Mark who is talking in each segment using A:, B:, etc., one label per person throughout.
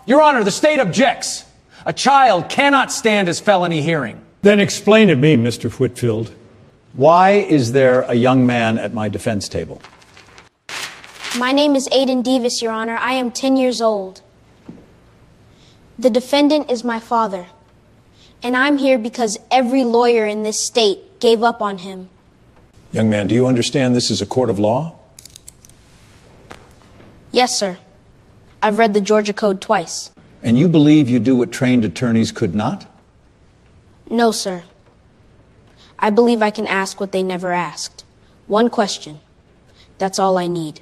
A: Your Honor, the state objects. A child cannot stand his felony hearing.
B: Then explain to me, Mr. Whitfield, why is there a young man at my defense table?
C: My name is Aiden Davis, Your Honor. I am 10 years old. The defendant is my father, and I'm here because every lawyer in this state gave up on him.
B: Young man, do you understand this is a court of law?
C: Yes, sir. I've read the Georgia Code twice.
B: And you believe you do what trained attorneys could not?
C: No, sir. I believe I can ask what they never asked. One question. That's all I need.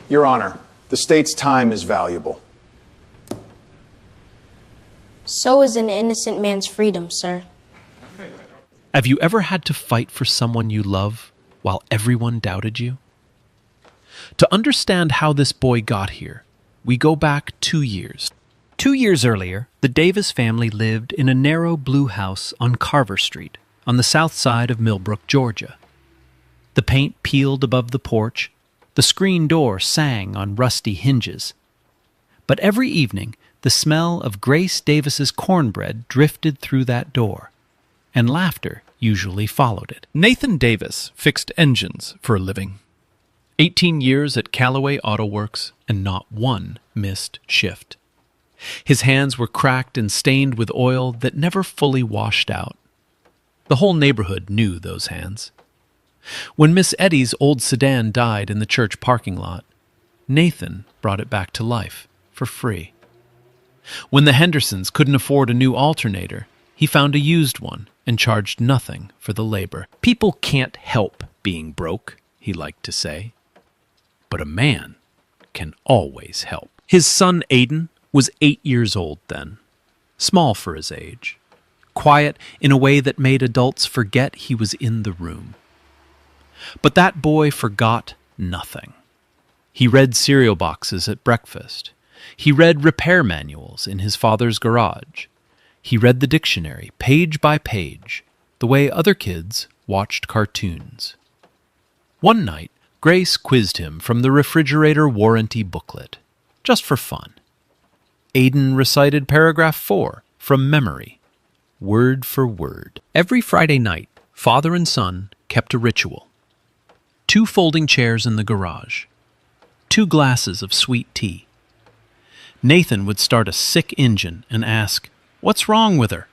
D: Your Honor, the state's time is valuable.
C: So is an innocent man's freedom, sir.
E: Have you ever had to fight for someone you love while everyone doubted you? To understand how this boy got here, we go back 2 years.
F: 2 years earlier, the Davis family lived in a narrow blue house on Carver Street, on the south side of Millbrook, Georgia. The paint peeled above the porch, the screen door sang on rusty hinges. But every evening, the smell of Grace Davis's cornbread drifted through that door, and laughter usually followed it.
E: Nathan Davis fixed engines for a living. 18 years at Callaway Auto Works and not one missed shift. His hands were cracked and stained with oil that never fully washed out. The whole neighborhood knew those hands. When Miss Eddie's old sedan died in the church parking lot, Nathan brought it back to life for free. When the Hendersons couldn't afford a new alternator, he found a used one and charged nothing for the labor. People can't help being broke, he liked to say. But a man can always help. His son Aiden was 8 years old then, small for his age, quiet in a way that made adults forget he was in the room. But that boy forgot nothing. He read cereal boxes at breakfast. He read repair manuals in his father's garage. He read the dictionary, page by page, the way other kids watched cartoons. One night, Grace quizzed him from the refrigerator warranty booklet, just for fun. Aiden recited paragraph 4 from memory, word for word. Every Friday night, father and son kept a ritual. 2 folding chairs in the garage, 2 glasses of sweet tea. Nathan would start a sick engine and ask, "What's wrong with her?"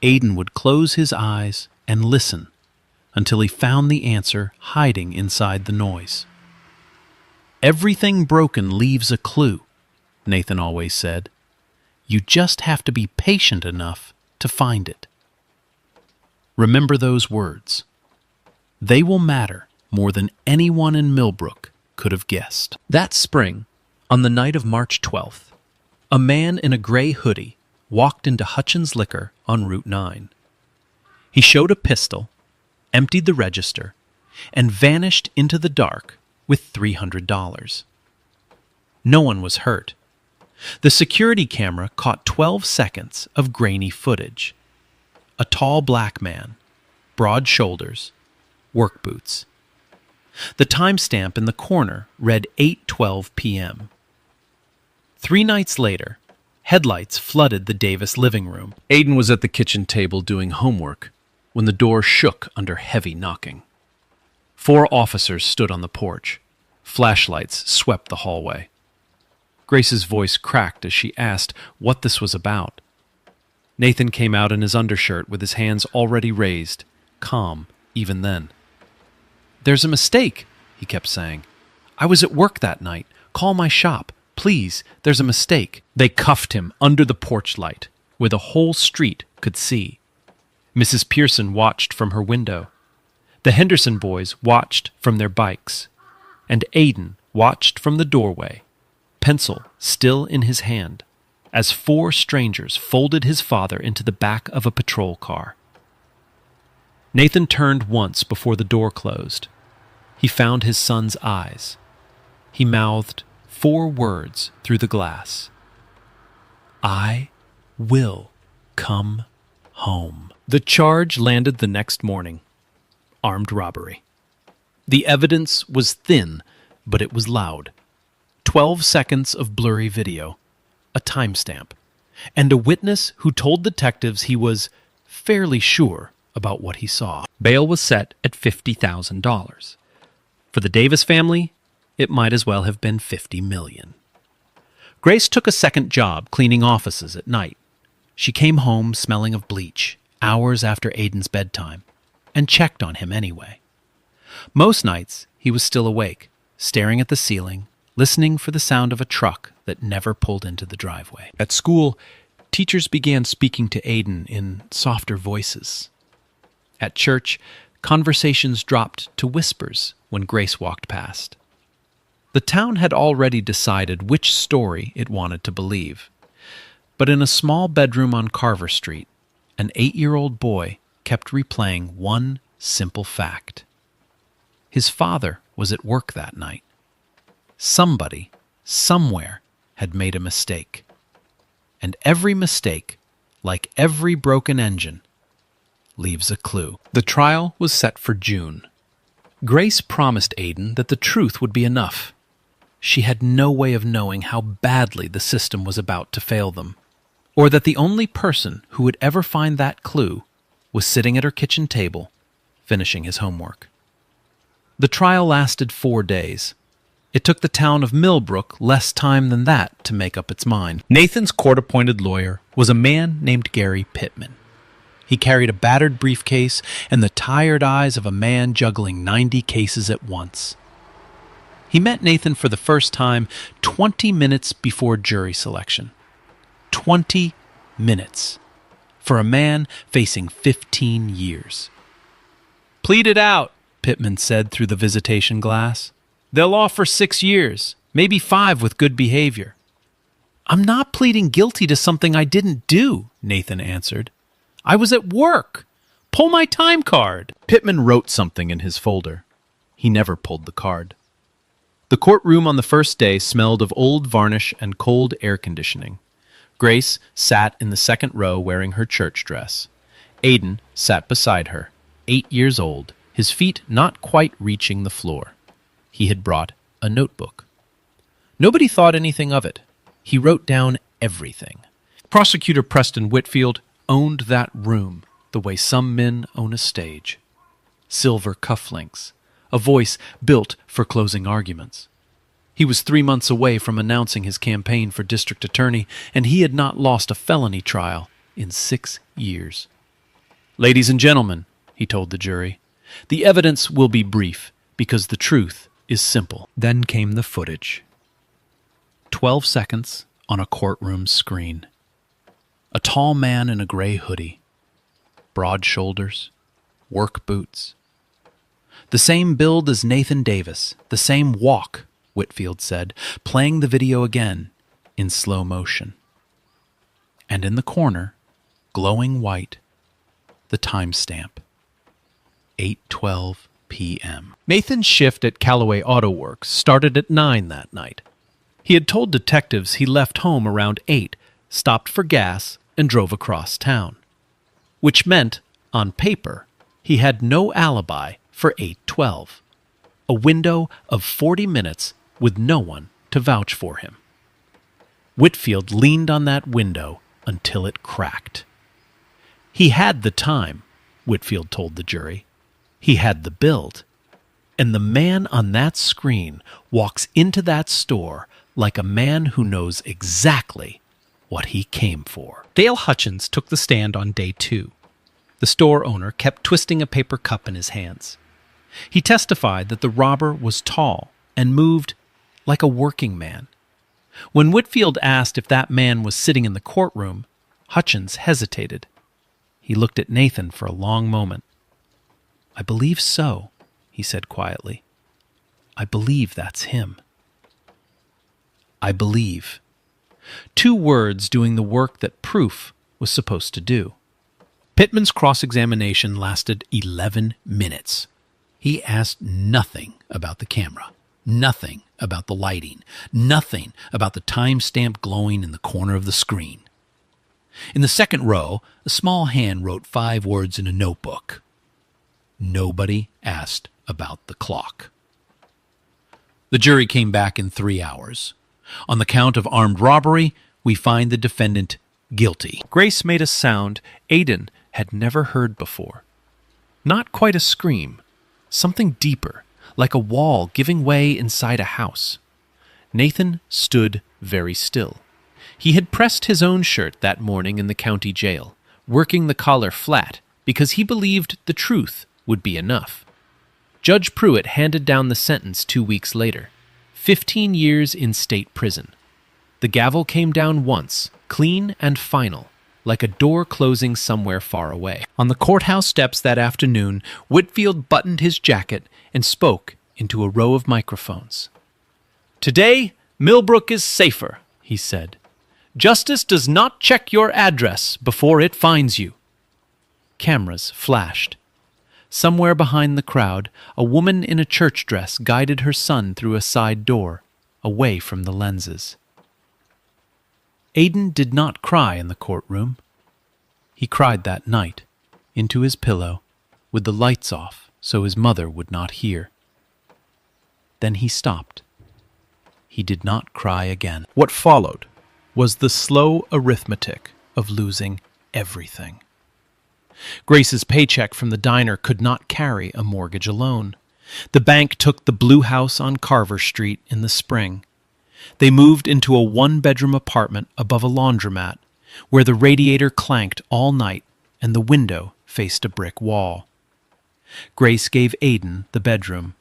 E: Aiden would close his eyes and listen until he found the answer hiding inside the noise. "Everything broken leaves a clue," Nathan always said. "You just have to be patient enough to find it." Remember those words. They will matter more than anyone in Millbrook could have guessed. That spring, on the night of March 12th, a man in a gray hoodie walked into Hutchins Liquor on Route 9. He showed a pistol, emptied the register, and vanished into the dark with $300. No one was hurt. The security camera caught 12 seconds of grainy footage. A tall black man, broad shoulders, work boots. The timestamp in the corner read 8:12 p.m. 3 nights later, headlights flooded the Davis living room. Aiden was at the kitchen table doing homework when the door shook under heavy knocking. 4 officers stood on the porch. Flashlights swept the hallway. Grace's voice cracked as she asked what this was about. Nathan came out in his undershirt with his hands already raised, calm even then. "There's a mistake," he kept saying. "I was at work that night. Call my shop. Please, there's a mistake." They cuffed him under the porch light, where the whole street could see. Mrs. Pearson watched from her window. The Henderson boys watched from their bikes. And Aiden watched from the doorway, pencil still in his hand, as 4 strangers folded his father into the back of a patrol car. Nathan turned once before the door closed. He found his son's eyes. He mouthed 4 words through the glass. "I will come home." The charge landed the next morning. Armed robbery. The evidence was thin, but it was loud. 12 seconds of blurry video. a timestamp, and a witness who told detectives he was fairly sure about what he saw. Bail was set at $50,000. For the Davis family, it might as well have been $50 million. Grace took a second job cleaning offices at night. She came home smelling of bleach hours after Aiden's bedtime and checked on him anyway. Most nights, he was still awake, staring at the ceiling, listening for the sound of a truck that never pulled into the driveway. At school, teachers began speaking to Aiden in softer voices. At church, conversations dropped to whispers when Grace walked past. The town had already decided which story it wanted to believe. But in a small bedroom on Carver Street, an 8-year-old boy kept replaying one simple fact. His father was at work that night. Somebody, somewhere, had made a mistake. And every mistake, like every broken engine, leaves a clue. The trial was set for June. Grace promised Aiden that the truth would be enough. She had no way of knowing how badly the system was about to fail them, or that the only person who would ever find that clue was sitting at her kitchen table, finishing his homework. The trial lasted 4 days. It took the town of Millbrook less time than that to make up its mind. Nathan's court-appointed lawyer was a man named Gary Pittman. He carried a battered briefcase and the tired eyes of a man juggling 90 cases at once. He met Nathan for the first time 20 minutes before jury selection. 20 minutes for a man facing 15 years. "Plead it out," Pittman said through the visitation glass. "They'll offer 6 years, maybe 5 with good behavior." "I'm not pleading guilty to something I didn't do," Nathan answered. "I was at work. Pull my time card." Pittman wrote something in his folder. He never pulled the card. The courtroom on the first day smelled of old varnish and cold air conditioning. Grace sat in the second row wearing her church dress. Aiden sat beside her, 8 years old, his feet not quite reaching the floor. He had brought a notebook. Nobody thought anything of it. He wrote down everything. Prosecutor Preston Whitfield owned that room the way some men own a stage. Silver cufflinks, a voice built for closing arguments. He was 3 months away from announcing his campaign for district attorney, and he had not lost a felony trial in 6 years. "Ladies and gentlemen," he told the jury, "the evidence will be brief because the truth is simple." Then came the footage. 12 seconds on a courtroom screen. A tall man in a gray hoodie, broad shoulders, work boots. The same build as Nathan Davis, the same walk, Whitfield said, playing the video again in slow motion. And in the corner, glowing white, the timestamp, 8:12 p.m. Nathan's shift at Callaway Auto Works started at 9 that night. He had told detectives he left home around 8, stopped for gas, and drove across town, which meant, on paper, he had no alibi for 8:12, a window of 40 minutes with no one to vouch for him. Whitfield leaned on that window until it cracked. He had the time, Whitfield told the jury. He had the build. And the man on that screen walks into that store like a man who knows exactly what he came for. Dale Hutchins took the stand on day 2. The store owner kept twisting a paper cup in his hands. He testified that the robber was tall and moved like a working man. When Whitfield asked if that man was sitting in the courtroom, Hutchins hesitated. He looked at Nathan for a long moment. "I believe so," he said quietly. "I believe that's him." I believe. 2 words doing the work that proof was supposed to do. Pittman's cross-examination lasted 11 minutes. He asked nothing about the camera, nothing about the lighting, nothing about the timestamp glowing in the corner of the screen. In the second row, a small hand wrote 5 words in a notebook. Nobody asked about the clock. The jury came back in 3 hours. On the count of armed robbery,
F: we find the defendant guilty. Grace made a sound Aidan had never heard before. Not quite a scream, something deeper, like a wall giving way inside a house. Nathan stood very still. He had pressed his own shirt that morning in the county jail, working the collar flat because he believed the truth would be enough. Judge Pruitt handed down the sentence 2 weeks later, 15 years in state prison. The gavel came down once, clean and final, like a door closing somewhere far away. On the courthouse steps that afternoon, Whitfield buttoned his jacket and spoke into a row of microphones. "Today, Millbrook is safer," he said. "Justice does not check your address before it finds you." Cameras flashed. Somewhere behind the crowd, a woman in a church dress guided her son through a side door, away from the lenses. Aidan did not cry in the courtroom. He cried that night, into his pillow, with the lights off so his mother would not hear. Then he stopped. He did not cry again. What followed was the slow arithmetic of losing everything. Grace's paycheck from the diner could not carry a mortgage alone. The bank took the blue house on Carver Street in the spring. They moved into a one-bedroom apartment above a laundromat, where the radiator clanked all night and the window faced a brick wall. Grace gave Aidan the bedroom.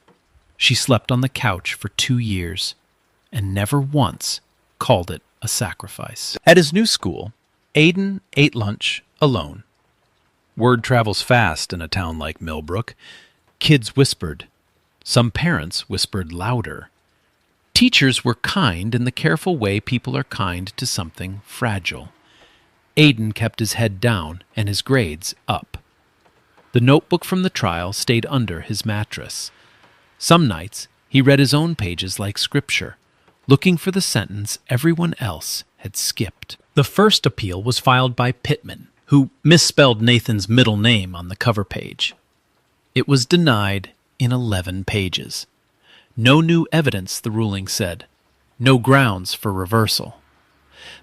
F: She slept on the couch for 2 years and never once called it a sacrifice. At his new school, Aidan ate lunch alone. Word travels fast in a town like Millbrook. Kids whispered. Some parents whispered louder. Teachers were kind in the careful way people are kind to something fragile. Aidan kept his head down and his grades up. The notebook from the trial stayed under his mattress. Some nights he read his own pages like scripture, looking for the sentence everyone else had skipped. The first appeal was filed by Pittman, who misspelled Nathan's middle name on the cover page. It was denied in 11 pages. No new evidence, the ruling said. No grounds for reversal.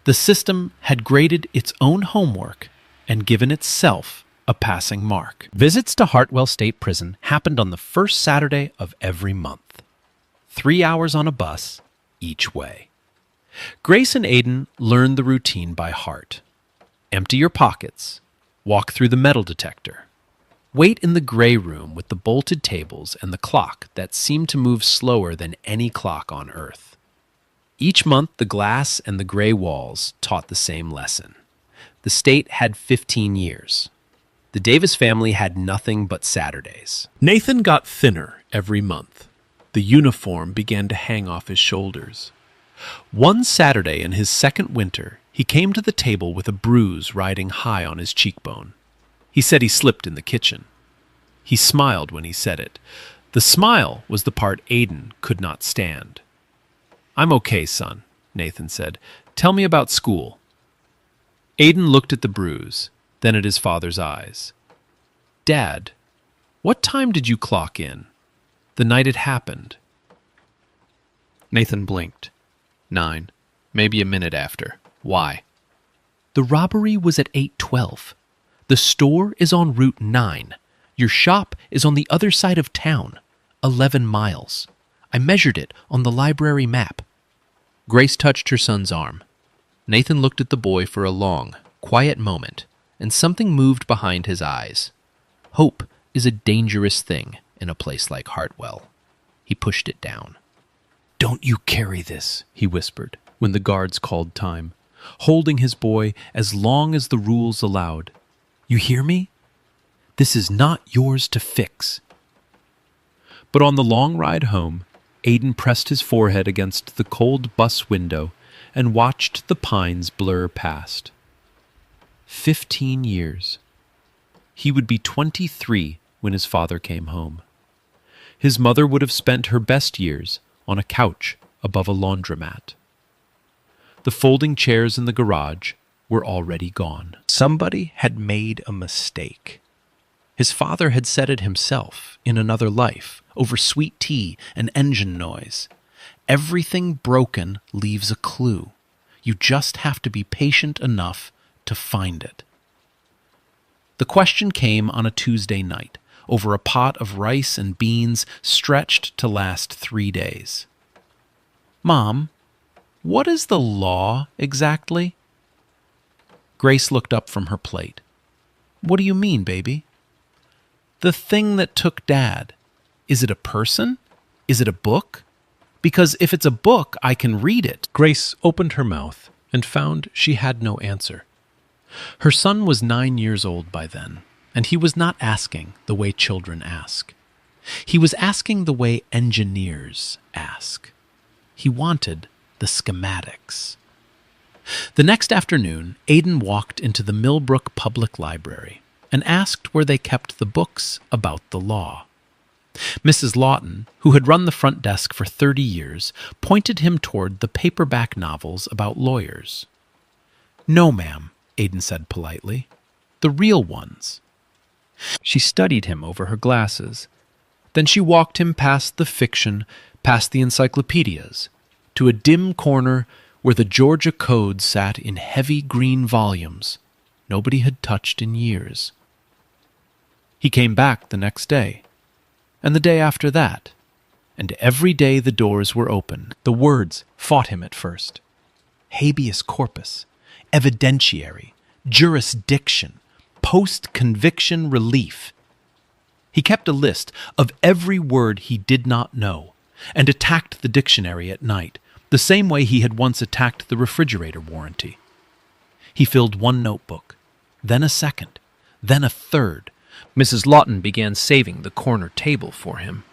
F: The system had graded its own homework and given itself a passing mark. Visits to Hartwell State Prison happened on the first Saturday of every month. 3 hours on a bus each way. Grace and Aidan learned the routine by heart. Empty your pockets. Walk through the metal detector. Wait in the gray room with the bolted tables and the clock that seemed to move slower than any clock on Earth. Each month, the glass and the gray walls taught the same lesson. The state had 15 years. The Davis family had nothing but Saturdays. Nathan got thinner every month. The uniform began to hang off his shoulders. One Saturday in his second winter, he came to the table with a bruise riding high on his cheekbone. He said he slipped in the kitchen. He smiled when he said it. The smile was the part Aidan could not stand. "I'm okay, son," Nathan said. "Tell me about school." Aidan looked at the bruise, then at his father's eyes. "Dad, what time did you clock in? The night it happened." Nathan blinked. 9, maybe a minute after. "Why?" "The robbery was at 8:12. The store is on Route 9. Your shop is on the other side of town, 11 miles. I measured it on the library map." Grace touched her son's arm. Nathan looked at the boy for a long, quiet moment, and something moved behind his eyes. Hope is a dangerous thing in a place like Hartwell. He pushed it down. "Don't you carry this," he whispered when the guards called time, holding his boy as long as the rules allowed. "You hear me? This is not yours to fix." But on the long ride home, Aidan pressed his forehead against the cold bus window and watched the pines blur past. 15 years. He would be 23 when his father came home. His mother would have spent her best years on a couch above a laundromat. The folding chairs in the garage were already gone. Somebody had made a mistake. His father had said it himself in another life, over sweet tea and engine noise. Everything broken leaves a clue.
E: You just have to be patient enough to find it. The question came on a Tuesday night, over a pot of rice and beans stretched to last 3 days. "Mom, what is the law exactly?" Grace looked up from her plate. "What do you mean, baby?" "The thing that took Dad. Is it a person? Is it a book? Because if it's a book, I can read it." Grace opened her mouth and found she had no answer. Her son was 9 years old by then, and he was not asking the way children ask. He was asking the way engineers ask. He wanted the schematics. The next afternoon, Aidan walked into the Millbrook Public Library and asked where they kept the books about the law. Mrs. Lawton, who had run the front desk for 30 years, pointed him toward the paperback novels about lawyers. "No, ma'am," Aidan said politely. "The real ones." She studied him over her glasses. Then she walked him past the fiction, past the encyclopedias, to a dim corner where the Georgia Code sat in heavy green volumes nobody had touched in years. He came back the next day, and the day after that, and every day the doors were open. The words fought him at first. Habeas corpus, evidentiary, jurisdiction, post-conviction relief. He kept a list of every word he did not know and attacked the dictionary at night, the same way he had once attacked the refrigerator warranty. He filled one notebook, then a second, then a third. Mrs. Lawton began saving the corner table for him.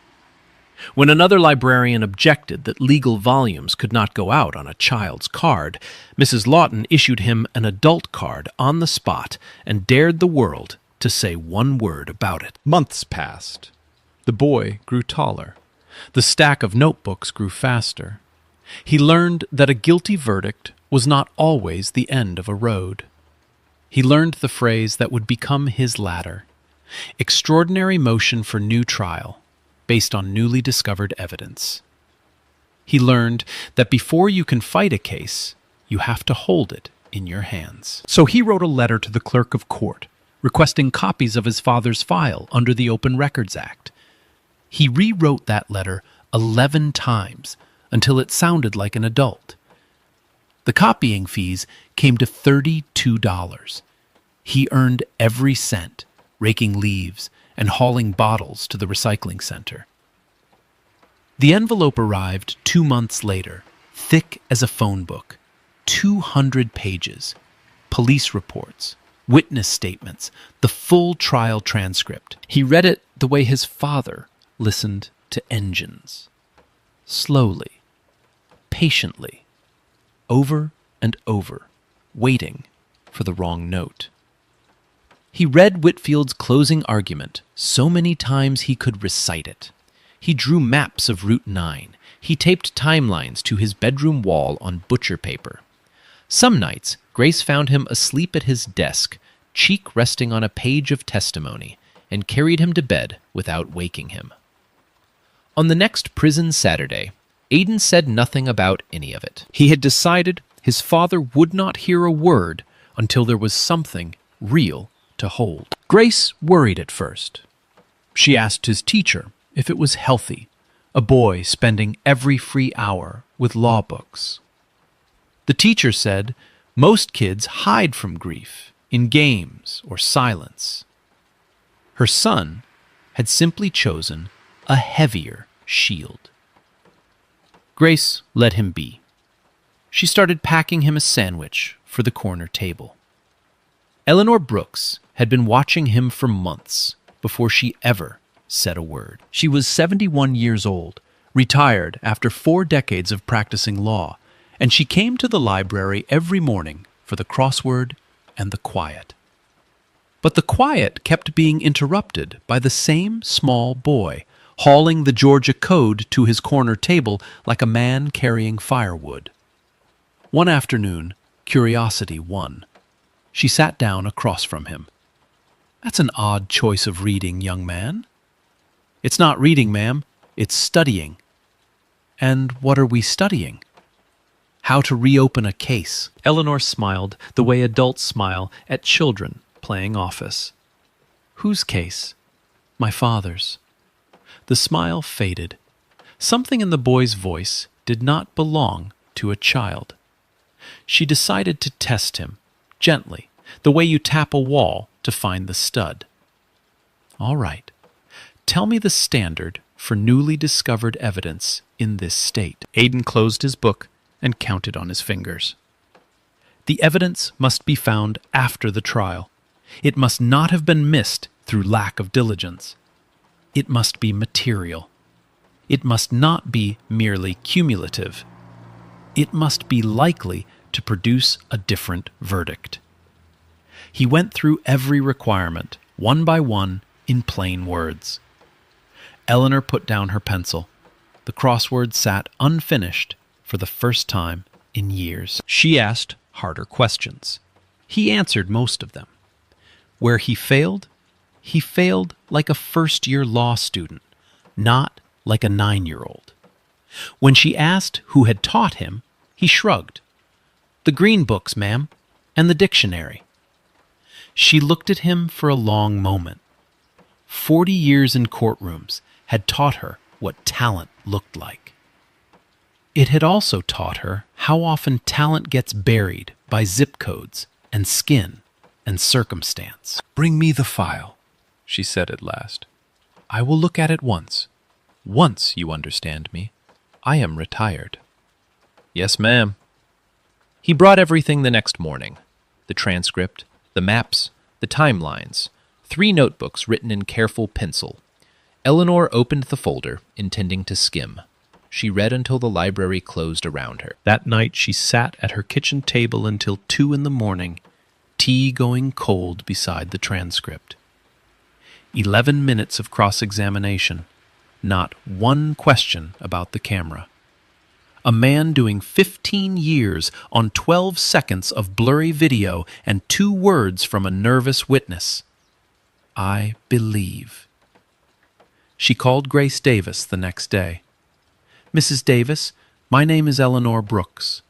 E: When another librarian objected that legal volumes could not go out on a child's card, Mrs. Lawton issued him an adult card on the spot and dared the world to say one word about it. Months passed. The boy grew taller. The stack of notebooks grew faster. He learned that a guilty verdict was not always the end of a road. He learned the phrase that would become his ladder: extraordinary motion for new trial, based on newly discovered evidence. He learned that before you can fight a case, you have to hold it in your hands. So he wrote a letter to the clerk of court, requesting copies of his father's file under the Open Records Act. He rewrote that letter 11 times until it sounded like an adult. The copying fees came to $32. He earned every cent, raking leaves and hauling bottles to the recycling center. The envelope arrived 2 months later, thick as a phone book, 200 pages, police reports, witness statements, the full trial transcript. He read it the way his father listened to engines. Slowly, patiently, over and over, waiting for the wrong note. He read Whitfield's closing argument so many times he could recite it. He drew maps of Route 9. He taped timelines to his bedroom wall on butcher paper. Some nights, Grace found him asleep at his desk, cheek resting on a page of testimony, and carried him to bed without waking him. On the next prison Saturday, Aidan said nothing about any of it. He had decided his father would not hear a word until there was something real to hold. Grace worried at first. She asked his teacher if it was healthy, a boy spending every free hour with law books. The teacher said most kids hide from grief in games or silence. Her son had simply chosen a heavier shield. Grace let him be. She started packing him a sandwich for the corner table. Eleanor Brooks had been watching him for months before she ever said a word. She was 71 years old, retired after 4 decades of practicing law, and she came to the library every morning for the crossword and the quiet. But the quiet kept being interrupted by the same small boy, hauling the Georgia Code to his corner table like a man carrying firewood. One afternoon, curiosity won. She sat down across from him. "That's an odd choice of reading, young man." "It's not reading, ma'am. It's studying." "And what are we studying?"
F: how to reopen a case. Eleanor smiled the way adults smile at children playing office. Whose case? My father's. The smile faded. Something in the boy's voice did not belong to a child. She decided to test him, gently, the way you tap a wall to find the stud. All right, tell me the standard for newly discovered evidence in this state. Aidan closed his book and counted on his fingers. The evidence must be found after the trial. It must not have been missed through lack of diligence. It must be material. It must not be merely cumulative. It must be likely to produce a different verdict. He went through every requirement, one by one, in plain words. Eleanor put down her pencil. The crossword sat unfinished for the first time in years. She asked harder questions. He answered most of them. Where he failed like a first-year law student, not like a 9-year-old. When she asked who had taught him, he shrugged. The green books, ma'am, and the dictionary. She looked at him for a long moment. 40 years in courtrooms had taught her what talent looked like. It had also taught her how often talent gets buried by zip codes and skin and circumstance. Bring me the file, she said at last. I will look at it once. Once, you understand me. I am retired. Yes, ma'am. He brought everything the next morning. The transcript, the maps, the timelines, 3 notebooks written in careful pencil. Eleanor opened the folder, intending to skim. She read until the library closed around her. That night she sat at her kitchen table until 2 a.m, tea going cold beside the transcript. 11 minutes of cross-examination. Not one question about the camera. A man doing 15 years on 12 seconds of blurry video and 2 words from a nervous witness. I believe. She called Grace Davis the next day. Mrs. Davis, my name is Eleanor Brooks.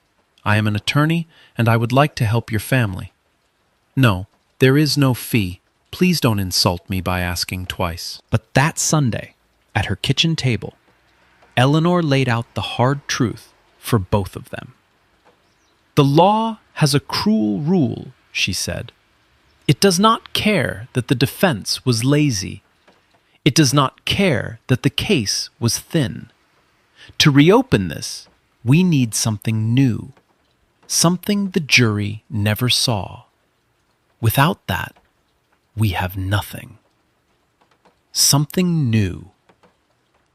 F: I am an attorney, and I would like to help your family. No, there is no fee. Please don't insult me by asking twice. But that Sunday, at her kitchen table, Eleanor laid out the hard truth for both of them. The law has a cruel rule, she said. It does not care that the defense was lazy. It does not care that the case was thin. To reopen this, we need something new, something the jury never saw. Without that, we have nothing. Something new.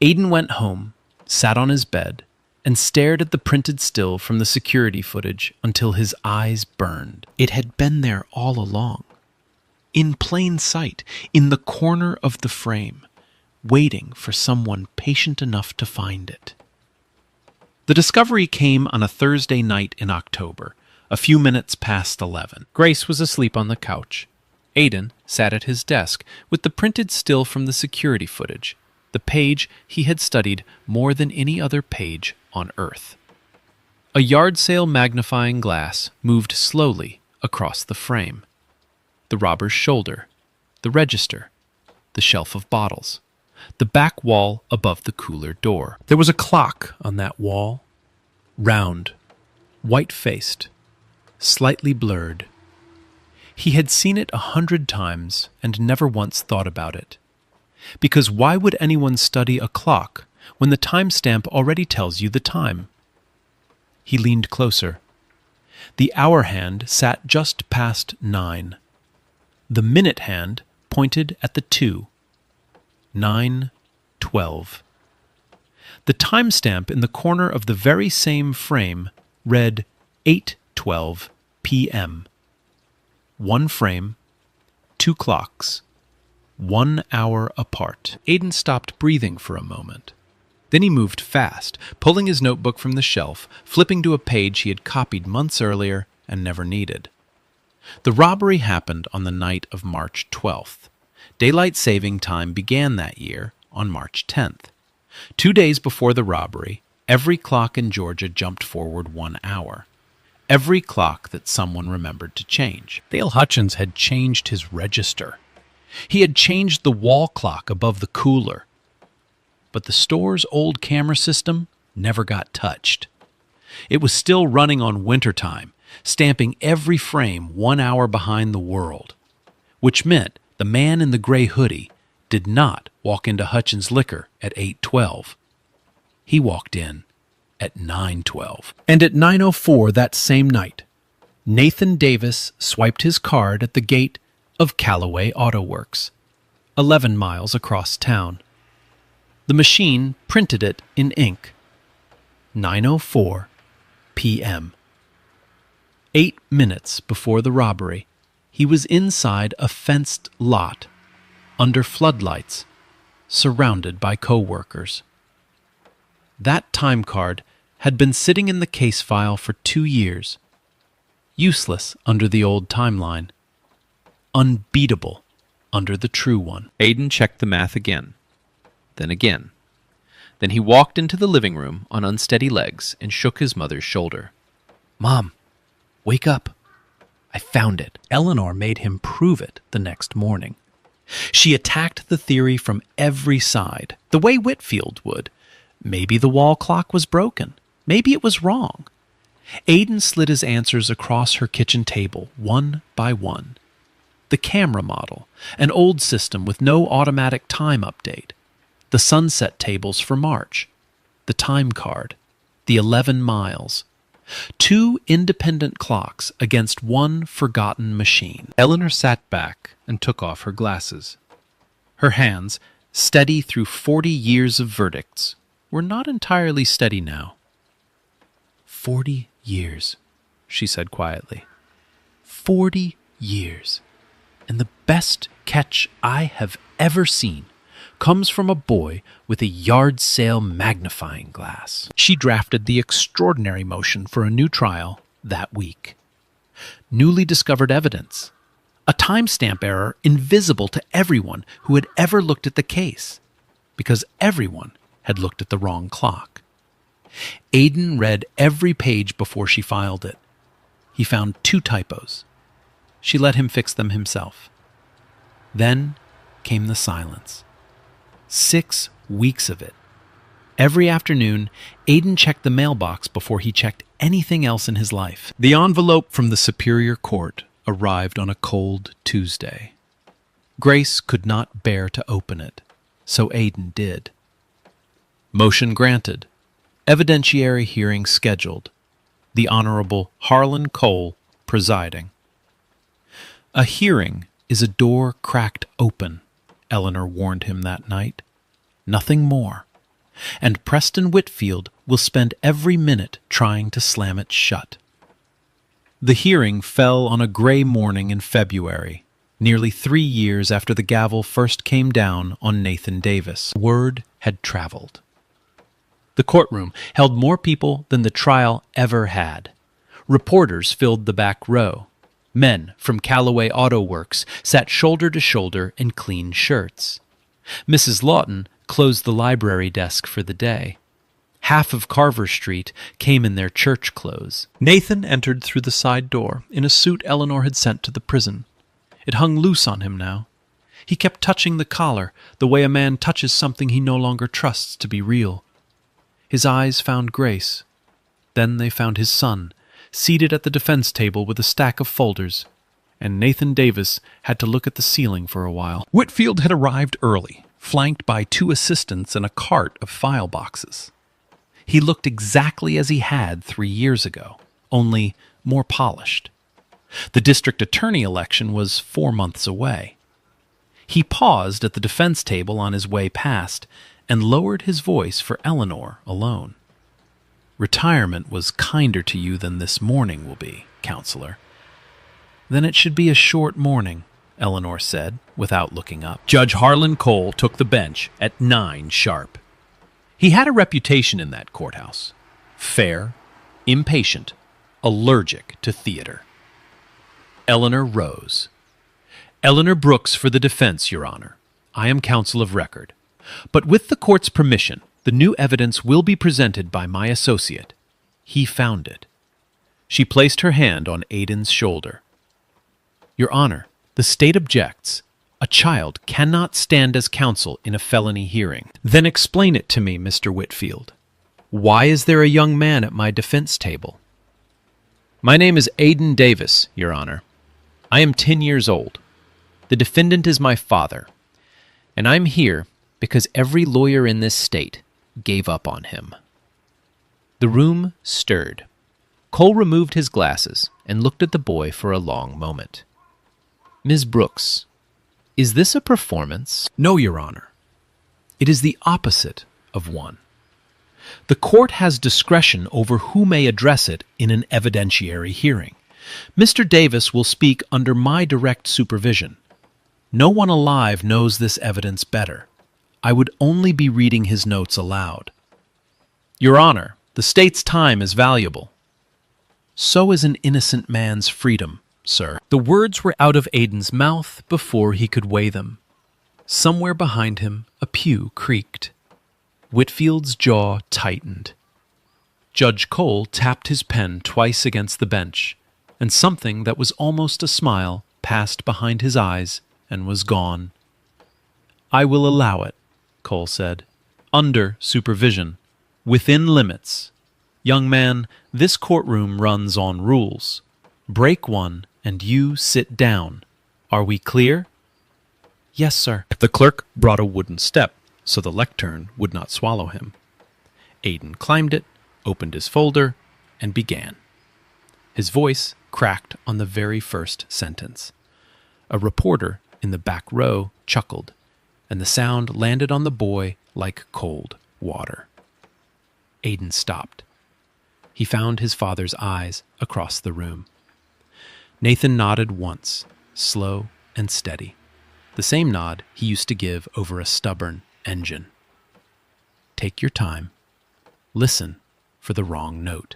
F: Aidan went home, sat on his bed, and stared at the printed still from the security footage until his eyes burned. It had been there all along. In plain sight, in the corner of the frame, waiting for someone patient enough to find it. The discovery came on a Thursday night in October, a few minutes past 11. Grace was asleep on the couch. Aidan sat at his desk with the printed still from the security footage, the page he had studied more than any other page on Earth. A yard sale magnifying glass moved slowly across the frame. The robber's shoulder, the register, the shelf of bottles, the back wall above the cooler door. There was a clock on that wall, round, white-faced, slightly blurred. He had seen it 100 times and never once thought about it. Because why would anyone study a clock when the timestamp already tells you the time? He leaned closer. The hour hand sat just past 9. The minute hand pointed at the 2. 9:12. The timestamp in the corner of the very same frame read 8:12 p.m. 1 frame, 2 clocks, 1 hour apart. Aidan stopped breathing for a moment. Then he moved fast, pulling his notebook from the shelf, flipping to a page he had copied months earlier and never needed. The robbery happened on the night of March 12th. Daylight saving time began that year on March 10th. 2 days before the robbery,
E: Every clock in Georgia jumped forward 1 hour. Every clock that someone remembered to change. Dale Hutchins had changed his register. He had changed the wall clock above the cooler. But the store's old camera system never got touched. It was still running on wintertime, stamping every frame 1 hour behind the world, which meant the man in the gray hoodie did not walk into Hutchins' Liquor at 8:12. He walked in at 9:12. And at 9:04 that same night, Nathan Davis swiped his card at the gate of Callaway Auto Works, 11 miles across town. The machine printed it in ink. 9:04 p.m. 8 minutes before the robbery, he was inside a fenced lot, under floodlights, surrounded by co-workers. That time card had been sitting in the case file for 2 years, useless under the old timeline, unbeatable under the true one. Aiden checked the math again, then again. Then he walked into the living room on unsteady legs and shook his mother's shoulder. "Mom, wake up. I found it." Eleanor made him prove it the next morning. She attacked the theory from every side, the way Whitfield would. Maybe the wall clock was broken. Maybe it was wrong. Aiden slid his answers across her kitchen table, one by one. The camera model, an old system with no automatic time update. The sunset tables for March. The time card. The 11 miles. 2 independent clocks against one forgotten machine. Eleanor sat back and took off her glasses. Her hands, steady through 40 years of verdicts, were not entirely steady now. 40 years, she said quietly. 40 years. And the best catch I have ever seen comes from a boy with a yard sale magnifying glass. She drafted the extraordinary motion for a new trial that week. Newly discovered evidence. A timestamp error invisible to everyone who had ever looked at the case, because everyone had looked at the wrong clock. Aiden read every page before she filed it. He found 2 typos. She let him fix them himself. Then came the silence. 6 weeks of it. Every afternoon, Aiden checked the mailbox before he checked anything else in his life. The envelope from the Superior Court arrived on a cold Tuesday. Grace could not bear to open it, so Aiden did. Motion granted. Evidentiary hearing scheduled. The Honorable Harlan Cole presiding. A hearing is a door cracked open, Eleanor warned him that night. Nothing more. And Preston Whitfield will spend every minute trying to slam it shut. The hearing fell on a gray morning in February, nearly 3 years after the gavel first came down on Nathan Davis. Word had traveled. The courtroom held more people than the trial ever had. Reporters filled the back row. Men from Callaway Auto Works sat shoulder to shoulder in clean shirts. Mrs. Lawton closed the library desk for the day. Half of Carver Street came in their church clothes. Nathan entered through the side door in a suit Eleanor had sent to the prison. It hung loose on him now. He kept touching the collar, the way a man touches something he no longer trusts to be real. His eyes found Grace. Then they found his son, seated at the defense table with a stack of folders, and Nathan Davis had to look at the ceiling for a while. Whitfield had arrived early, flanked by 2 assistants and a cart of file boxes. He looked exactly as he had 3 years ago, only more polished. The district attorney election was 4 months away. He paused at the defense table on his way past and lowered his voice for Eleanor alone. "Retirement was kinder to you than this morning will be, counselor." "Then it should be a short morning," Eleanor said, without looking up. Judge Harlan Cole took the bench at 9 sharp. He had a reputation in that courthouse. Fair, impatient, allergic to theater. Eleanor rose. "Eleanor Brooks for the defense, Your Honor. I am counsel of record. But with the court's permission, The new evidence will be presented by my associate. He found it. She placed her hand on Aiden's shoulder. Your Honor, the state objects. A child cannot stand as counsel in a felony hearing. Then explain it to me, Mr. Whitfield. Why is there a young man at my defense table? My name is Aiden Davis, Your Honor. I am 10 years old. The defendant is my father, and I'm here because every lawyer in this state gave up on him. The room stirred. Cole removed his glasses and looked at the boy for a long moment. Ms. Brooks, is this a performance? No, Your Honor. It is the opposite of one. The court has discretion over who may address it in an evidentiary hearing. Mr. Davis will speak under my direct supervision. No one alive knows this evidence better. I would only be reading his notes aloud. Your Honor, the state's time is valuable. So is an innocent man's freedom, sir. The words were out of Aiden's mouth before he could weigh them. Somewhere behind him, a pew creaked. Whitfield's jaw tightened. Judge Cole tapped his pen twice against the bench, and something that was almost a smile passed behind his eyes and was gone. I will allow it, Cole said, under supervision, within limits. Young man, this courtroom runs on rules. Break one, and you sit down. Are we clear? Yes, sir. The clerk brought a wooden step, so the lectern would not swallow him. Aiden climbed it, opened his folder, and began. His voice cracked on the very first sentence. A reporter in the back row chuckled, and the sound landed on the boy like cold water. Aiden stopped. He found his father's eyes across the room. Nathan nodded once, slow and steady, the same nod he used to give over a stubborn engine. Take your time. Listen for the wrong note.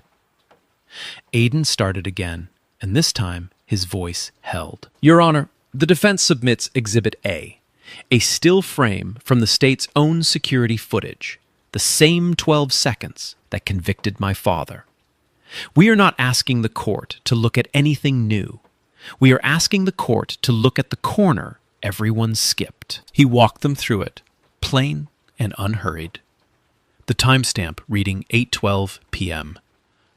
E: Aiden started again, and this time his voice held. Your Honor, the defense submits Exhibit A still frame from the state's own security footage, the same 12 seconds that convicted my father. We are not asking the court to look at anything new. We are asking the court to look at the corner everyone skipped. He walked them through it, plain and unhurried. The timestamp reading 8:12 p.m.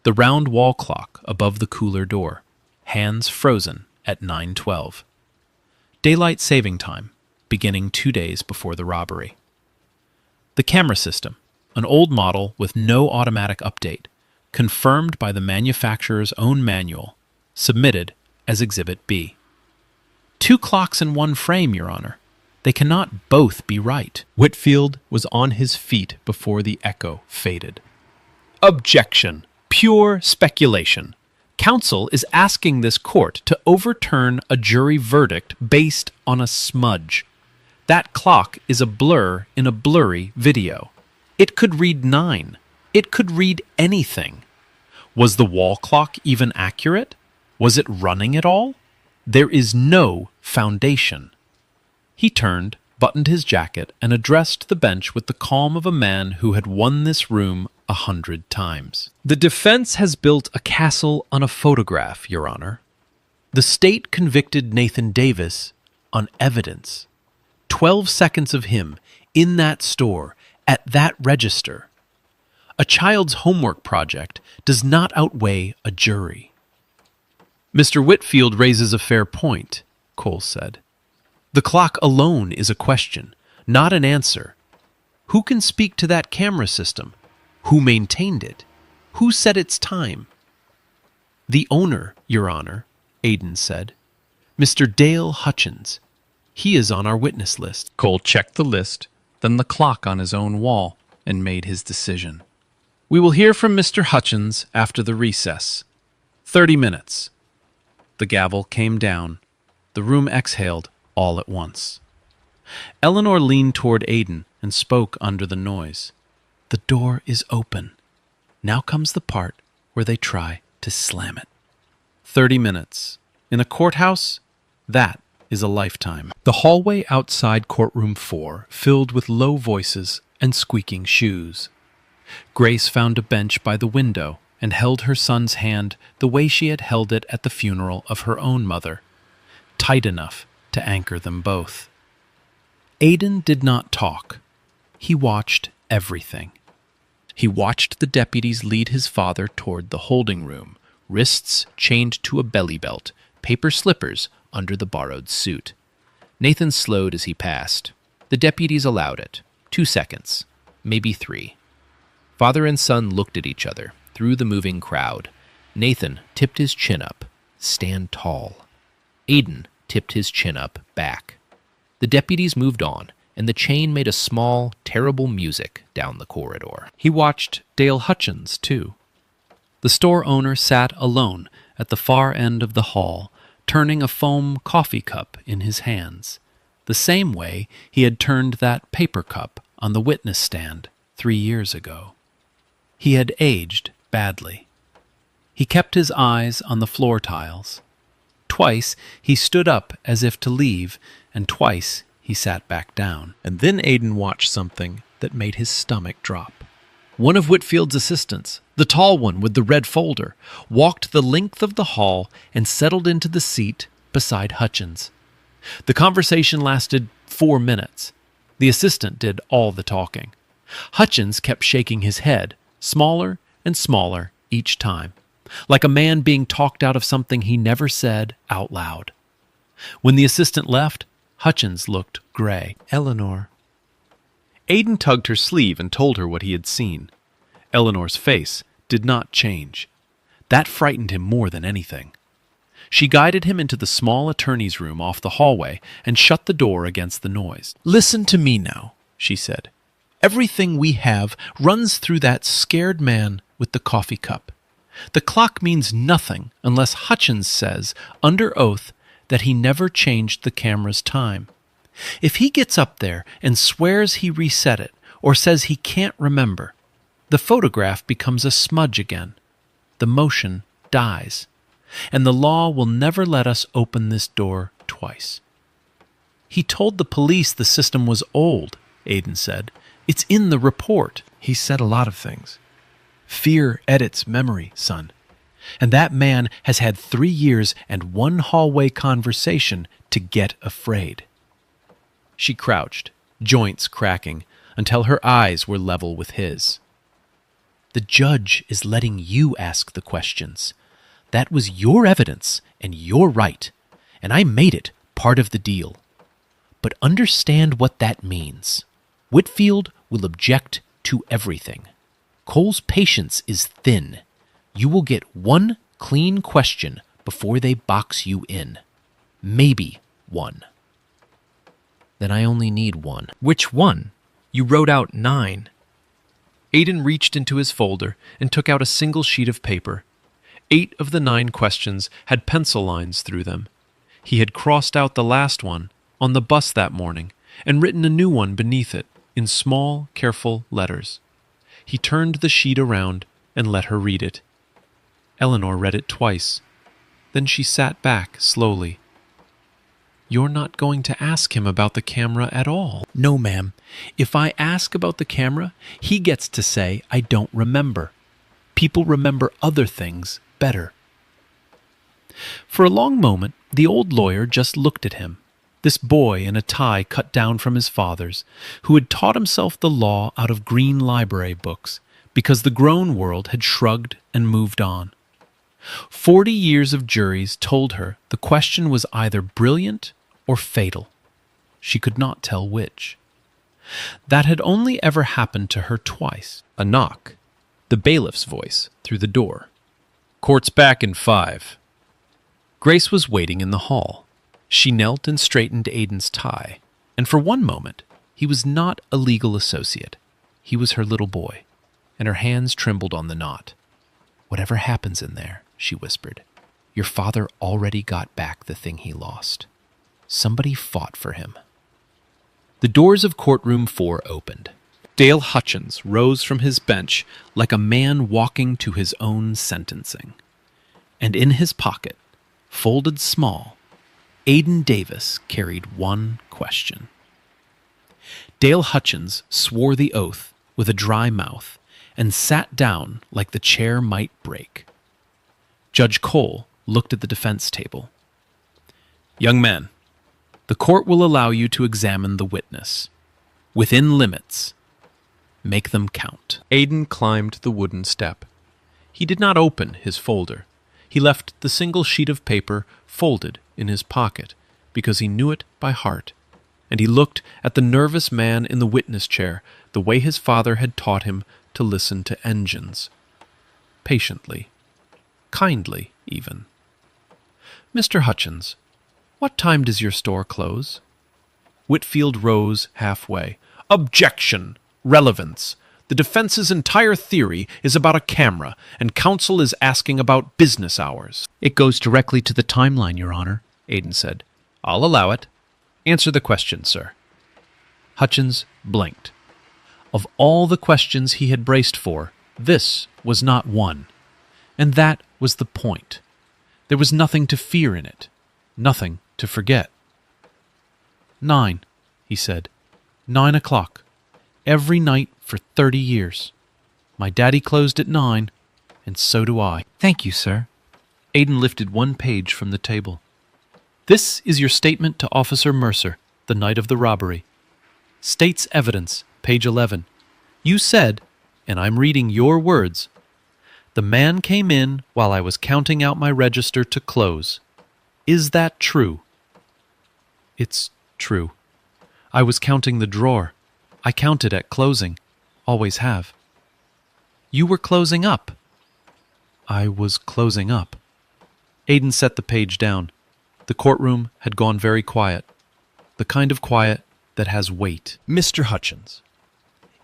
E: The round wall clock above the cooler door, hands frozen at 9:12. Daylight saving time, beginning 2 days before the robbery. The camera system, an old model with no automatic update, confirmed by the manufacturer's own manual, submitted as Exhibit B. 2 clocks in one frame, Your Honor. They cannot both be right. Whitfield was on his feet before the echo faded. Objection. Pure speculation. Counsel is asking this court to overturn a jury verdict based on a smudge. That clock is a blur in a blurry video. It could read 9. It could read anything. Was the wall clock even accurate? Was it running at all? There is no foundation. He turned, buttoned his jacket, and addressed the bench with the calm of a man who had won this room 100 times. The defense has built a castle on a photograph, Your Honor. The state convicted Nathan Davis on evidence. 12 seconds of him in that store, at that register. A child's homework project does not outweigh a jury. Mr. Whitfield raises a fair point, Cole said. The clock alone is a question, not an answer. Who can speak to that camera system? Who maintained it? Who set its time? The owner, Your Honor, Aiden said. Mr. Dale Hutchins. He is on our witness list. Cole checked the list, then the clock on his own wall, and made his decision. We will hear from Mr. Hutchins after the recess. 30 minutes. The gavel came down. The room exhaled all at once. Eleanor leaned toward Aiden and spoke under the noise. The door is open. Now comes the part where they try to slam it. 30 minutes. In a courthouse, that is a lifetime. The hallway outside Courtroom 4 filled with low voices and squeaking shoes. Grace found a bench by the window and held her son's hand the way she had held it at the funeral of her own mother, tight enough to anchor them both. Aidan did not talk. He watched everything. He watched the deputies lead his father toward the holding room, wrists chained to a belly belt, paper slippers under the borrowed suit. Nathan slowed as he passed. The deputies allowed it. 2 seconds, maybe 3. Father and son looked at each other through the moving crowd. Nathan tipped his chin up. Stand tall. Aidan tipped his chin up back. The deputies moved on, and the chain made a small, terrible music down the corridor. He watched Dale Hutchins, too. The store owner sat alone at the far end of the hall, turning a foam coffee cup in his hands, the same way he had turned that paper cup on the witness stand 3 years ago. He had aged badly. He kept his eyes on the floor tiles. Twice he stood up as if to leave, and twice he sat back down. And then Aidan watched something that made his stomach drop. One of Whitfield's assistants, the tall one with the red folder, walked the length of the hall and settled into the seat beside Hutchins. The conversation lasted 4 minutes. The assistant did all the talking. Hutchins kept shaking his head, smaller and smaller each time, like a man being talked out of something he never said out loud. When the assistant left, Hutchins looked gray. Eleanor. Aidan tugged her sleeve and told her what he had seen. Eleanor's face did not change. That frightened him more than anything. She guided him into the small attorney's room off the hallway and shut the door against the noise. "Listen to me now," she said. "Everything we have runs through that scared man with the coffee cup. The clock means nothing unless Hutchins says, under oath, that he never changed the camera's time. If he gets up there and swears he reset it or says he can't remember, the photograph becomes a smudge again. The motion dies. And the law will never let us open this door twice." "He told the police the system was old," Aidan said. "It's in the report." "He said a lot of things. Fear edits memory, son. And that man has had 3 years and 1 hallway conversation to get afraid." She crouched, joints cracking, until her eyes were level with his. "The judge is letting you ask the questions. That was your evidence and your right, and I made it part of the deal. But understand what that means. Whitfield will object to everything. Cole's patience is thin. You will get 1 clean question before they box you in. Maybe 1. "Then I only need 1. "Which one? You wrote out 9. Aidan reached into his folder and took out a single sheet of paper. 8 of the 9 questions had pencil lines through them. He had crossed out the last one on the bus that morning and written a new one beneath it in small, careful letters. He turned the sheet around and let her read it. Eleanor read it twice. Then she sat back slowly. "You're not going to ask him about the camera at all." "No, ma'am. If I ask about the camera, he gets to say I don't remember. People remember other things better." For a long moment, the old lawyer just looked at him, this boy in a tie cut down from his father's, who had taught himself the law out of green library books because the grown world had shrugged and moved on. 40 years of juries told her the question was either brilliant or fatal. She could not tell which. That had only ever happened to her twice. A knock, the bailiff's voice through the door. "Court's back in 5. Grace was waiting in the hall. She knelt and straightened Aidan's tie, and for one moment, he was not a legal associate. He was her little boy, and her hands trembled on the knot. "Whatever happens in there," she whispered, "your father already got back the thing he lost. Somebody fought for him." The doors of Courtroom 4 opened. Dale Hutchins rose from his bench like a man walking to his own sentencing. And in his pocket, folded small, Aidan Davis carried 1 question. Dale Hutchins swore the oath with a dry mouth and sat down like the chair might break. Judge Cole looked at the defense table. "Young man, the court will allow you to examine the witness. Within limits. Make them count." Aidan climbed the wooden step. He did not open his folder. He left the single sheet of paper folded in his pocket because he knew it by heart, and he looked at the nervous man in the witness chair the way his father had taught him to listen to engines. Patiently. Kindly, even. "Mr. Hutchins, what time does your store close?" Whitfield rose halfway. "Objection! Relevance! The defense's entire theory is about a camera, and counsel is asking about business hours."
F: It goes directly to the timeline, Your Honor, Aidan said.
E: "I'll allow it. Answer the question, sir."
F: Hutchins blinked. Of all the questions he had braced for, this was not one. And that was the point. There was nothing to fear in it, nothing to forget. 9, he said. 9 o'clock. Every night for 30 years. My daddy closed at 9, and so do I.
E: "Thank you, sir." Aidan lifted one page from the table. "This is your statement to Officer Mercer, the night of the robbery. State's evidence, page 11. You said, and I'm reading your words, 'The man came in while I was counting out my register to close.' Is that true?" "It's true. I was counting the drawer. I counted at closing. Always have." "You were closing up." "I was closing up." Aidan set the page down. The courtroom had gone very quiet. The kind of quiet that has weight. "Mr. Hutchins,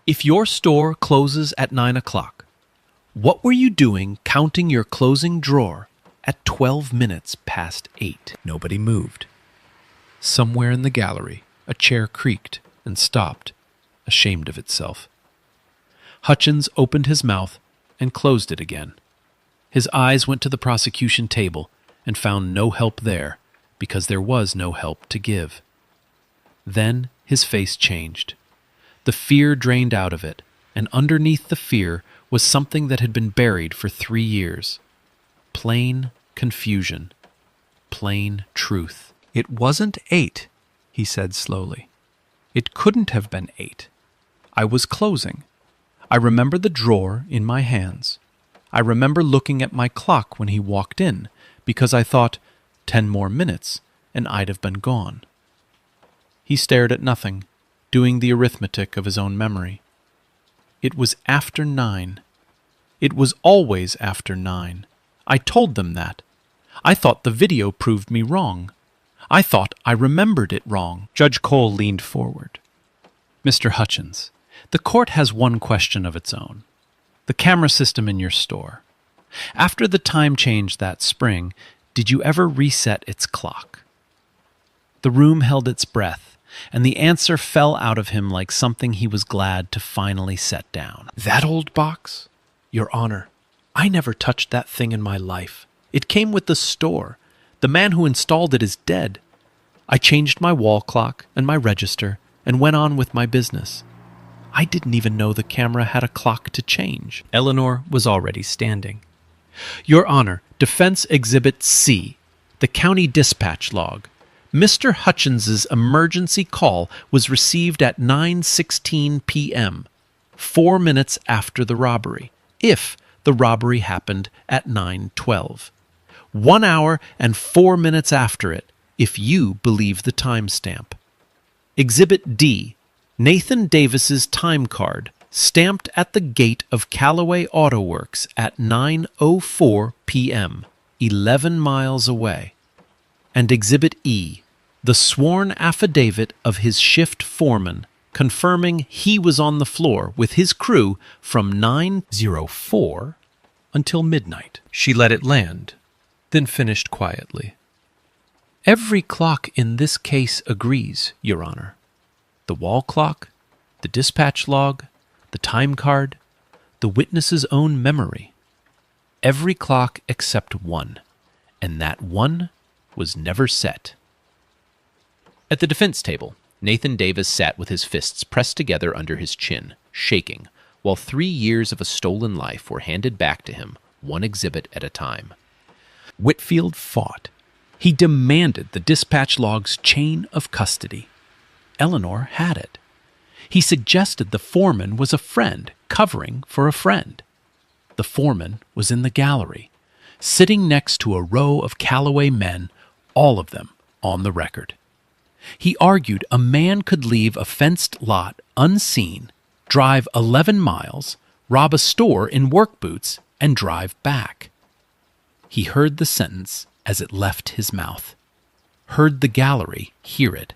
E: if your store closes at 9 o'clock, what were you doing counting your closing drawer at 12 minutes past 8? Nobody moved. Somewhere in the gallery, a chair creaked and stopped, ashamed of itself. Hutchins opened his mouth and closed it again. His eyes went to the prosecution table and found no help there, because there was no help to give. Then his face changed. The fear drained out of it, and underneath the fear was something that had been buried for 3 years. Plain confusion. Plain truth. "It wasn't 8, he said slowly. "It couldn't have been 8. I was closing. I remember the drawer in my hands. I remember looking at my clock when he walked in, because I thought, 10 more minutes, and I'd have been gone." He stared at nothing, doing the arithmetic of his own memory. "It was after 9. It was always after 9. I told them that. I thought the video proved me wrong. I thought I remembered it wrong." Judge Cole leaned forward. "Mr. Hutchins, the court has one question of its own. The camera system in your store. After the time change that spring, did you ever reset its clock?" The room held its breath, and the answer fell out of him like something he was glad to finally set down. "That old box? Your Honor, I never touched that thing in my life. It came with the store. The man who installed it is dead. I changed my wall clock and my register and went on with my business. I didn't even know the camera had a clock to change." Eleanor was already standing. "Your Honor, Defense Exhibit C, the county dispatch log. Mr. Hutchins's emergency call was received at 9:16 p.m., 4 minutes after the robbery, if the robbery happened at 9:12. 1 hour and 4 minutes after it, if you believe the timestamp. Exhibit D, Nathan Davis's time card, stamped at the gate of Callaway Auto Works at 9:04 p.m., 11 miles away. And Exhibit E, the sworn affidavit of his shift foreman, confirming he was on the floor with his crew from 9:04 until midnight." She let it land, then finished quietly. "Every clock in this case agrees, Your Honor. The wall clock, the dispatch log, the time card, the witness's own memory. Every clock except one, and that one was never set." At the defense table, Nathan Davis sat with his fists pressed together under his chin, shaking, while 3 years of a stolen life were handed back to him, one exhibit at a time.
F: Whitfield fought. He demanded the dispatch log's chain of custody. Eleanor had it. He suggested the foreman was a friend covering for a friend. The foreman was in the gallery, sitting next to a row of Callaway men, all of them on the record. He argued a man could leave a fenced lot unseen, drive 11 miles, rob a store in work boots, and drive back. He heard the sentence as it left his mouth, heard the gallery hear it,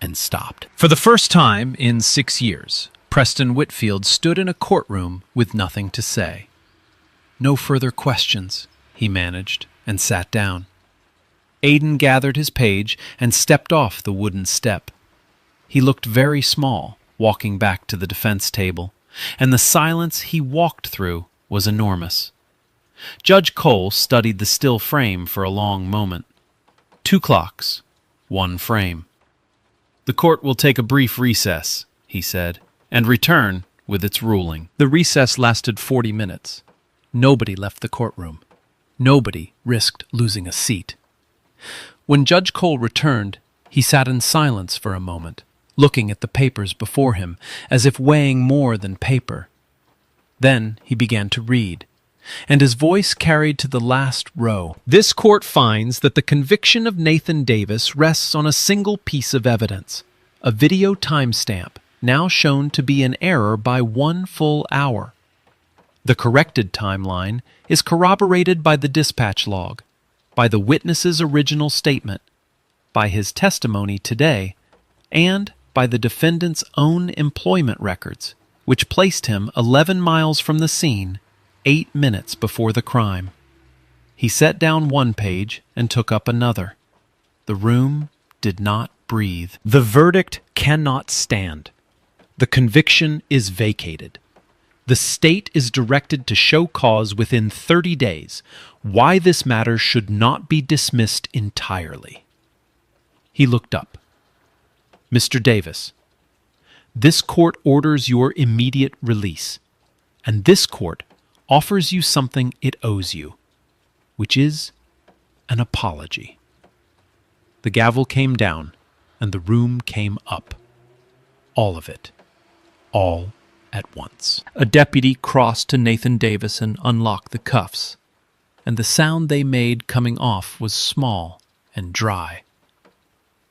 F: and stopped. For the first time in 6 years, Preston Whitfield stood in a courtroom with nothing to say. No further questions, he managed, and sat down. Aidan gathered his page and stepped off the wooden step. He looked very small, walking back to the defense table, and the silence he walked through was enormous. Judge Cole studied the still frame for a long moment. 2 clocks, 1 frame. "The court will take a brief recess," he said, "and return with its ruling." The recess lasted 40 minutes. Nobody left the courtroom. Nobody risked losing a seat. When Judge Cole returned, he sat in silence for a moment, looking at the papers before him as if weighing more than paper. Then he began to read, and his voice carried to the last row. "This court finds that the conviction of Nathan Davis rests on a single piece of evidence, a video timestamp, now shown to be in error by 1 full hour. The corrected timeline is corroborated by the dispatch log, by the witness's original statement, by his testimony today, and by the defendant's own employment records, which placed him 11 miles from the scene 8 minutes before the crime." He set down one page and took up another. The room did not breathe. "The verdict cannot stand. The conviction is vacated. The state is directed to show cause within 30 days, why this matter should not be dismissed entirely." He looked up. "Mr. Davis, this court orders your immediate release, and this court offers you something it owes you, which is an apology." The gavel came down, and the room came up. All of it. All at once. A deputy crossed to Nathan Davis and unlocked the cuffs, and the sound they made coming off was small and dry.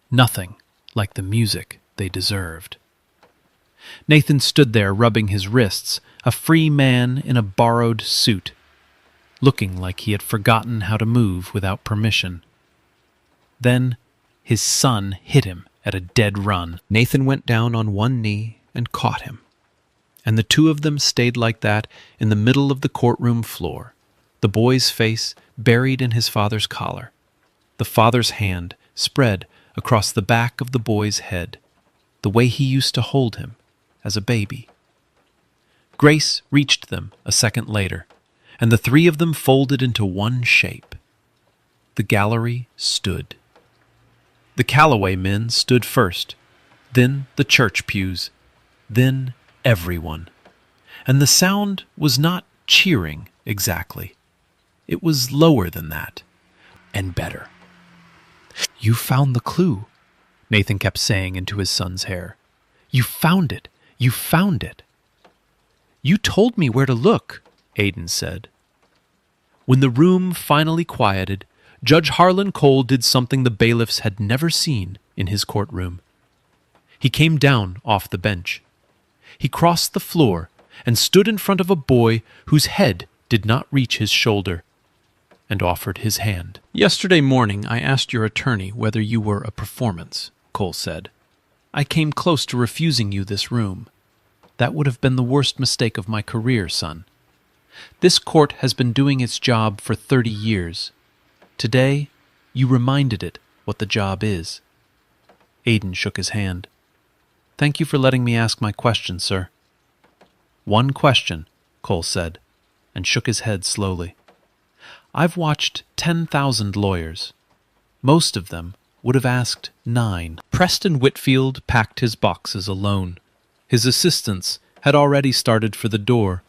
F: Nothing like the music they deserved. Nathan stood there rubbing his wrists, a free man in a borrowed suit, looking like he had forgotten how to move without permission. Then his son hit him at a dead run. Nathan went down on one knee and caught him, and the two of them stayed like that in the middle of the courtroom floor, the boy's face buried in his father's collar, the father's hand spread across the back of the boy's head, the way he used to hold him as a baby. Grace reached them a second later, and the three of them folded into one shape. The gallery stood. The Callaway men stood first, then the church pews, then everyone. And the sound was not cheering exactly. It was lower than that, and better. "You found the clue," Nathan kept saying into his son's hair. "You found it. You found it." "You told me where to look," Aidan said. When the room finally quieted, Judge Harlan Cole did something the bailiffs had never seen in his courtroom. He came down off the bench. He crossed the floor and stood in front of a boy whose head did not reach his shoulder, and offered his hand. "Yesterday morning I asked your attorney whether you were a performance," Cole said. "I came close to refusing you this room. That would have been the worst mistake of my career, son. This court has been doing its job for 30 years. Today, you reminded it what the job is." Aidan shook his hand. "Thank you for letting me ask my question, sir." "One question," Cole said, and shook his head slowly. "I've watched 10,000 lawyers. Most of them would have asked 9. Preston Whitfield packed his boxes alone. His assistants
E: had already started for the door.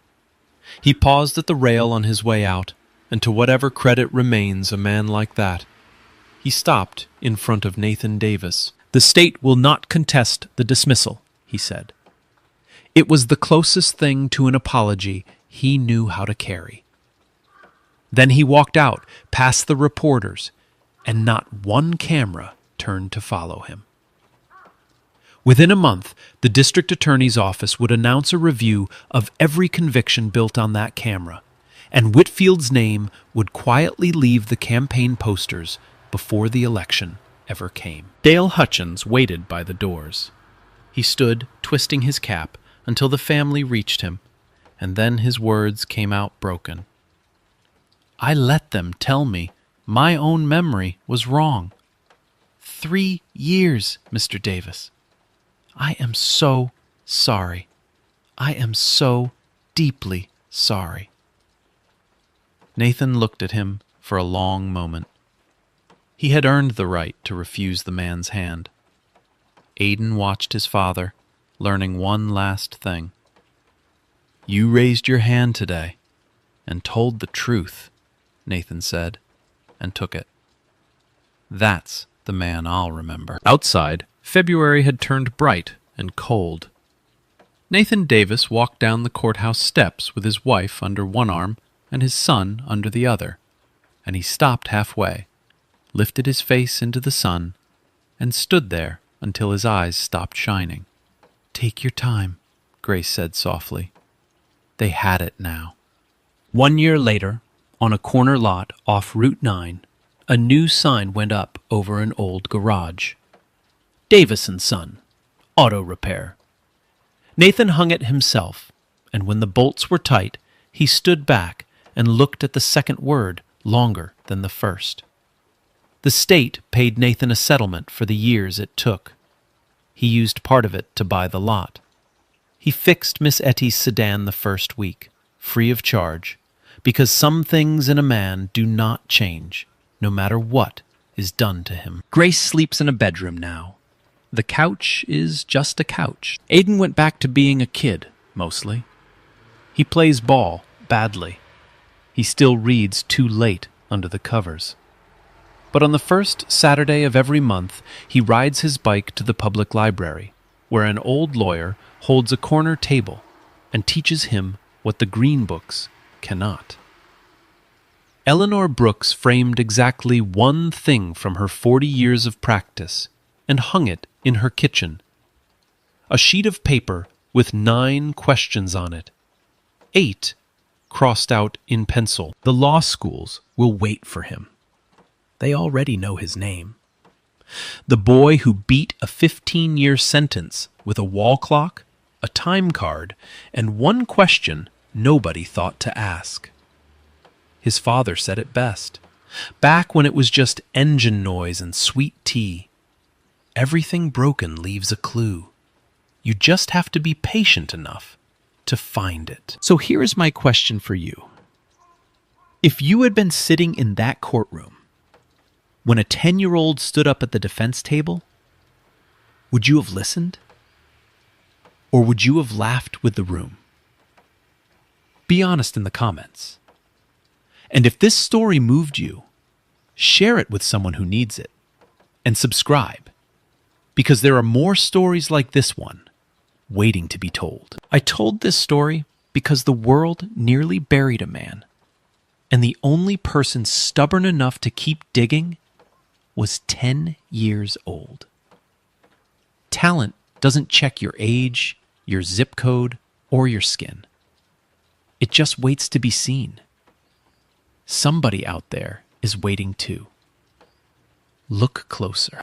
E: He paused at the rail on his way out, and to whatever credit remains a man like that, he stopped in front of Nathan Davis. "The state will not contest the dismissal," he said. It was the closest thing to an apology he knew how to carry. Then he walked out, past the reporters, and not one camera turned to follow him. Within a month, the district attorney's office would announce a review of every conviction built on that camera, and Whitfield's name would quietly leave the campaign posters before the election ever came. Dale Hutchins waited by the doors. He stood, twisting his cap, until the family reached him, and then his words came out broken. "I let them tell me my own memory was wrong. 3 years, Mr. Davis. I am so sorry. I am so deeply sorry." Nathan looked at him for a long moment. He had earned the right to refuse the man's hand. Aidan watched his father, learning one last thing. "You raised your hand today and told the truth," Nathan said, and took it. "That's the man I'll remember." Outside, February had turned bright and cold. Nathan Davis walked down the courthouse steps with his wife under one arm and his son under the other, and he stopped halfway, lifted his face into the sun, and stood there until his eyes stopped shining. "Take your time," Grace said softly. They had it now. 1 year later, on a corner lot off Route 9, a new sign went up over an old garage. "Davis & Son, Auto Repair." Nathan hung it himself, and when the bolts were tight, he stood back and looked at the second word longer than the first. The state paid Nathan a settlement for the years it took. He used part of it to buy the lot. He fixed Miss Etty's sedan the first week, free of charge, because some things in a man do not change, no matter what is done to him. Grace sleeps in a bedroom now. The couch is just a couch. Aidan went back to being a kid, mostly. He plays ball badly. He still reads too late under the covers. But on the first Saturday of every month, he rides his bike to the public library, where an old lawyer holds a corner table and teaches him what the green books cannot. Eleanor Brooks framed exactly one thing from her 40 years of practice and hung it in her kitchen. A sheet of paper with 9 questions on it. 8 crossed out in pencil. The law schools will wait for him. They already know his name. The boy who beat a 15-year sentence with a wall clock, a time card, and one question nobody thought to ask. His father said it best, back when it was just engine noise and sweet tea. Everything broken leaves a clue. You just have to be patient enough to find it. So here's my question for you. If you had been sitting in that courtroom when a 10-year-old stood up at the defense table, would you have listened? Or would you have laughed with the room? Be honest in the comments. And if this story moved you, share it with someone who needs it. And subscribe, because there are more stories like this one waiting to be told. I told this story because the world nearly buried a man, and the only person stubborn enough to keep digging was 10 years old. Talent doesn't check your age, your zip code, or your skin. It just waits to be seen. Somebody out there is waiting too. Look closer.